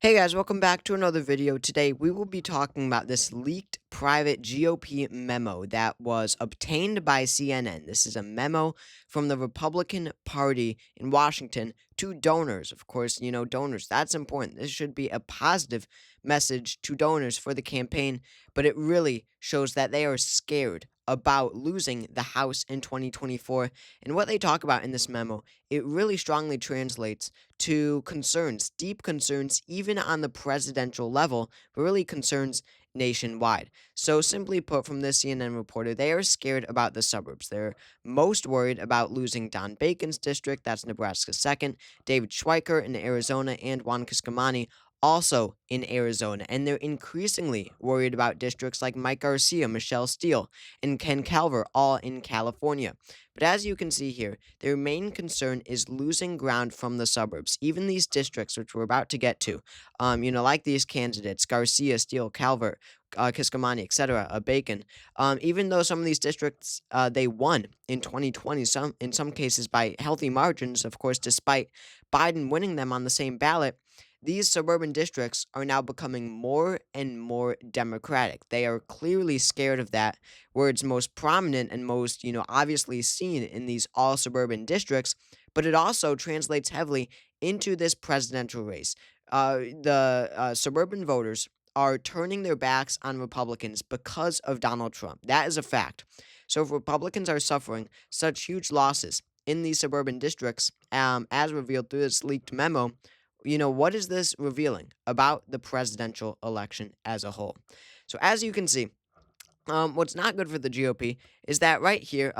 Hey guys, welcome back to another video. Today we will be talking about this leaked private GOP memo that was obtained by CNN. This is a memo from the Republican Party in Washington to donors. Of course, donors, that's important. This should be a positive message to donors for the campaign, but it really shows that they are scared about losing the House in 2024. And what they talk about in this memo, it really strongly translates to concerns, deep concerns, even on the presidential level, but really concerns nationwide. So, simply put, from this CNN reporter, they are scared about the suburbs. They're most worried about losing Don Bacon's district, that's Nebraska's second, David Schweiker in Arizona, and Juan Kiscomani also in Arizona. And they're increasingly worried about districts like Mike Garcia, Michelle Steele, and Ken Calver, all in California. But as you can see here, their main concern is losing ground from the suburbs. Even these districts, which we're about to get to, like these candidates, Garcia, Steele, Calvert, Kiscomani, etc., Bacon, even though some of these districts they won in 2020, in some cases by healthy margins, of course, despite Biden winning them on the same ballot, these suburban districts are now becoming more and more Democratic. They are clearly scared of that, where it's most prominent and most, obviously seen in these all suburban districts, but it also translates heavily into this presidential race. The suburban voters are turning their backs on Republicans because of Donald Trump. That is a fact. So if Republicans are suffering such huge losses in these suburban districts, as revealed through this leaked memo, what is this revealing about the presidential election as a whole? So as you can see, what's not good for the GOP is that right here,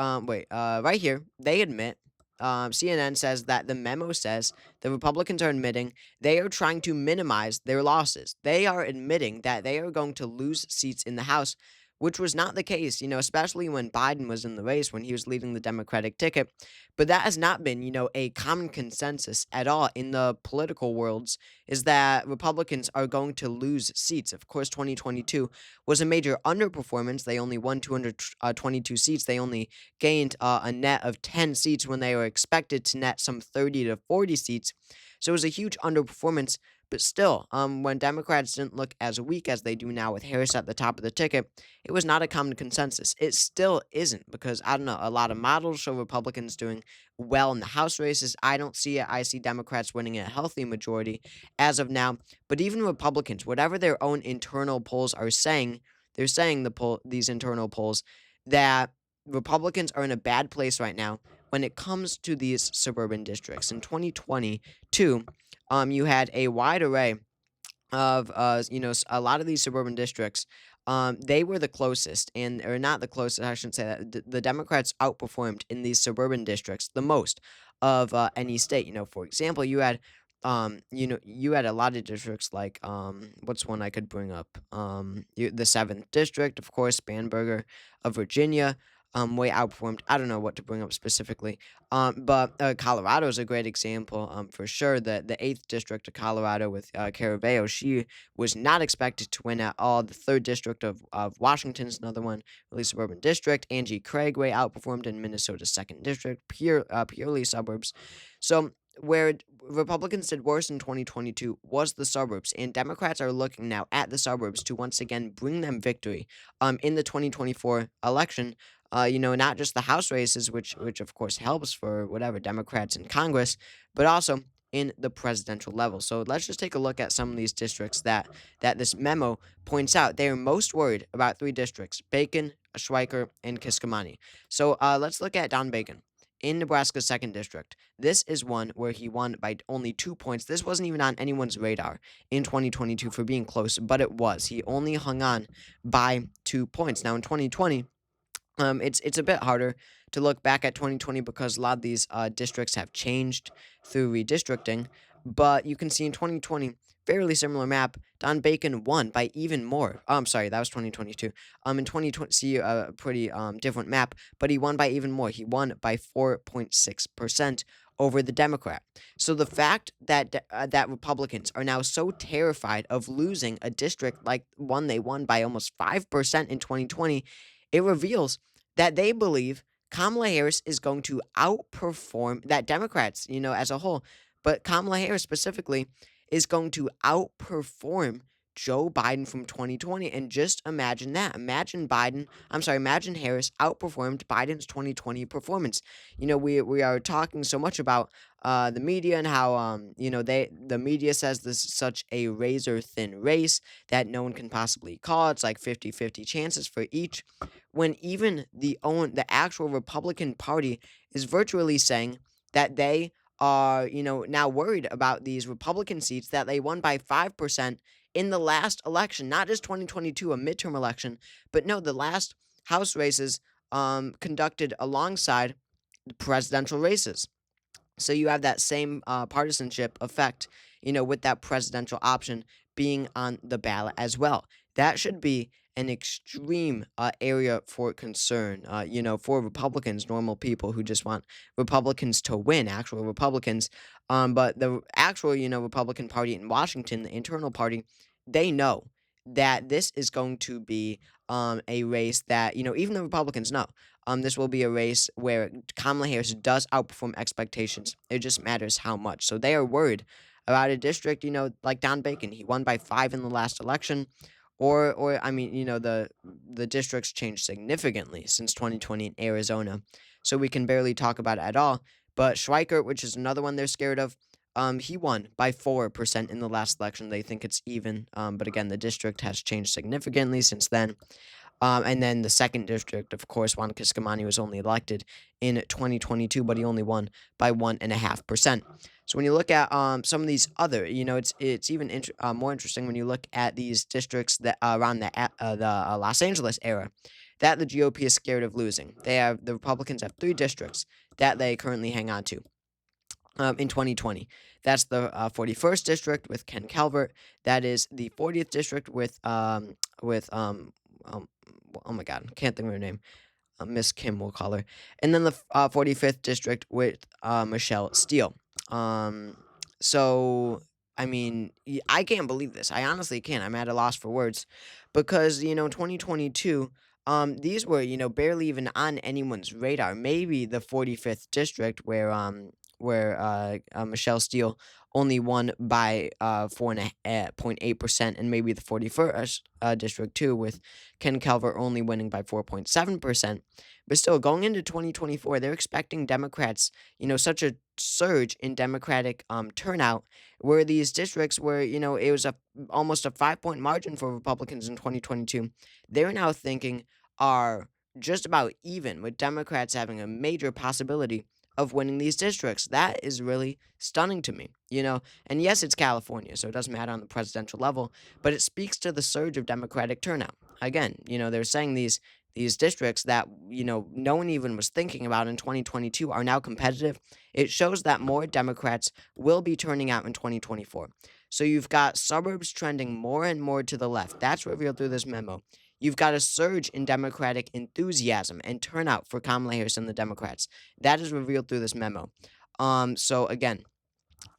they admit, CNN says that the memo says the Republicans are admitting they are trying to minimize their losses. They are admitting that they are going to lose seats in the House, which was not the case, especially when Biden was in the race, when he was leading the Democratic ticket. But that has not been, a common consensus at all in the political worlds, is that Republicans are going to lose seats. Of course, 2022 was a major underperformance. They only won 222 seats. They only gained a net of 10 seats when they were expected to net some 30 to 40 seats. So it was a huge underperformance. But still, when Democrats didn't look as weak as they do now with Harris at the top of the ticket, it was not a common consensus. It still isn't because, I don't know, a lot of models show Republicans doing well in the House races. I don't see it. I see Democrats winning a healthy majority as of now. But even Republicans, whatever their own internal polls are saying, they're saying these internal polls that Republicans are in a bad place right now when it comes to these suburban districts. In 2022, you had a wide array of a lot of these suburban districts. They were the closest, and or not the closest, I shouldn't say that. The Democrats outperformed in these suburban districts the most of any state. For example, you had a lot of districts like what's one I could bring up? The seventh district, of course, Spanberger of Virginia. Way outperformed. I don't know what to bring up specifically. But Colorado is a great example. For sure, the eighth district of Colorado with Caraveo, she was not expected to win at all. The third district of Washington is another one, really suburban district. Angie Craig way outperformed in Minnesota's second district, purely suburbs. So where Republicans did worse in 2022 was the suburbs, and Democrats are looking now at the suburbs to once again bring them victory in the 2024 election. Not just the House races, which of course helps for whatever Democrats in Congress, but also in the presidential level. So let's just take a look at some of these districts that this memo points out. They are most worried about three districts: Bacon, Schweiker, and Kiscomani. So let's look at Don Bacon in Nebraska's second district. This is one where he won by only 2 points. This wasn't even on anyone's radar in 2022 for being close, but it was. He only hung on by 2 points. Now in 2020, it's a bit harder to look back at 2020 because a lot of these districts have changed through redistricting. But you can see in 2020, fairly similar map. Don Bacon won by even more. I'm sorry, that was 2022. In 2020, see a pretty different map, but he won by even more. He won by 4.6% over the Democrat. So the fact that Republicans are now so terrified of losing a district like one they won by almost 5% in 2020, it reveals that they believe Kamala Harris is going to outperform that Democrats, as a whole, but Kamala Harris specifically is going to outperform Joe Biden from 2020. And just imagine that. Imagine Harris outperformed Biden's 2020 performance. We are talking so much about the media and how the media says this is such a razor thin race that no one can possibly call. It's like 50-50 chances for each. When even the actual Republican Party is virtually saying that they are, now worried about these Republican seats that they won by 5% in the last election, not just 2022, a midterm election, but no, the last House races conducted alongside the presidential races. So you have that same partisanship effect, with that presidential option being on the ballot as well. That should be an extreme area for concern, for Republicans, normal people who just want Republicans to win, actual Republicans. But the actual, Republican Party in Washington, the internal party, they know that this is going to be a race that, even the Republicans know this will be a race where Kamala Harris does outperform expectations. It just matters how much. So they are worried about a district, like Don Bacon. He won by 5 in the last election. Or I mean, the districts changed significantly since 2020 in Arizona. So we can barely talk about it at all. But Schweikert, which is another one they're scared of, he won by 4% in the last election. They think it's even. But again, the district has changed significantly since then. And then the second district, of course, Juan Kiscamani was only elected in 2022, but he only won by 1.5%. So when you look at some of these other, it's even more interesting when you look at these districts that around the Los Angeles era that the GOP is scared of losing. The Republicans have 3 districts that they currently hang on to. In 2020. That's the 41st district with Ken Calvert. That is the 40th district um, oh my God, can't think of her name. Miss Kim, we'll call her. And then the 45th district with Michelle Steele. Um, so I mean, I can't believe this. I honestly can't. I'm at a loss for words because 2022. These were barely even on anyone's radar. Maybe the 45th district where Michelle Steele only won by 4.8%, and maybe the 41st district too, with Ken Calvert only winning by 4.7%. But still, going into 2024, they're expecting Democrats, such a surge in Democratic turnout, where these districts where it was almost a 5-point margin for Republicans in 2022. They're now thinking are just about even, with Democrats having a major possibility of winning these districts. That is really stunning to me. And yes, it's California, so it doesn't matter on the presidential level, but it speaks to the surge of Democratic turnout. Again, they're saying these districts that no one even was thinking about in 2022 are now competitive. It shows that more Democrats will be turning out in 2024. So you've got suburbs trending more and more to the left. That's revealed through this memo. You've got a surge in Democratic enthusiasm and turnout for Kamala Harris and the Democrats. That is revealed through this memo. So again,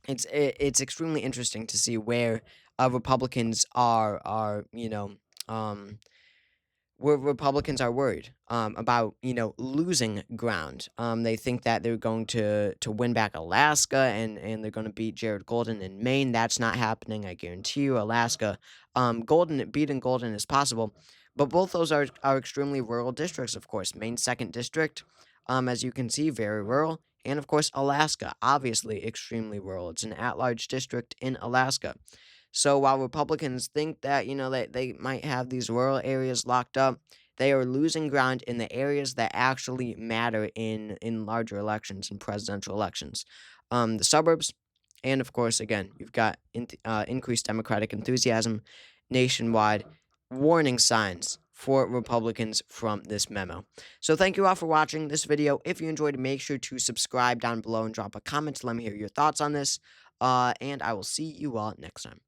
it's extremely interesting to see where Republicans are where Republicans are worried about losing ground. They think that they're going to win back Alaska and they're going to beat Jared Golden in Maine. That's not happening. I guarantee you, Alaska, beating Golden is possible, but both those are extremely rural districts. Of course, Maine's second district, as you can see, very rural. And of course, Alaska, obviously extremely rural. It's an at-large district in Alaska. So while Republicans think that, they might have these rural areas locked up, they are losing ground in the areas that actually matter in larger elections and presidential elections. The suburbs, and of course, again, you've got increased Democratic enthusiasm nationwide, warning signs for Republicans from this memo. So thank you all for watching this video. If you enjoyed, make sure to subscribe down below and drop a comment to let me hear your thoughts on this. And I will see you all next time.